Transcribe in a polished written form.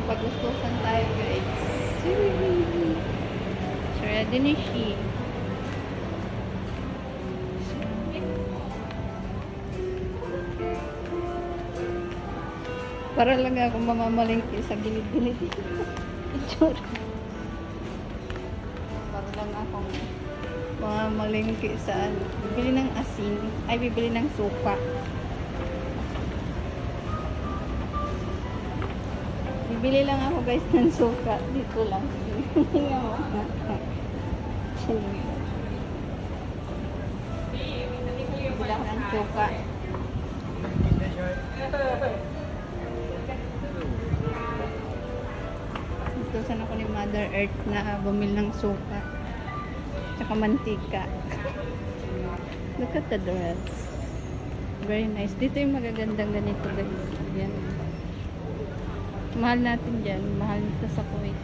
Pag-gustusan tayo, guys. So, ready na siya. Para lang ako mamamalingki sa gilid-gilid. Itsura. Para lang ako mamamalingki sa ano. Bibili ng asin. Ay, bibili ng suka. Bibili lang ako guys ng suka. Dito lang. Bibili ako ng suka. Tutusan ako ni Mother Earth na bumili ng suka. Tsaka mantika. Look at the dress. Very nice. Dito yung magagandang ganito guys. Yan. Mahal natin dyan. Mahal nito sa Kuwait.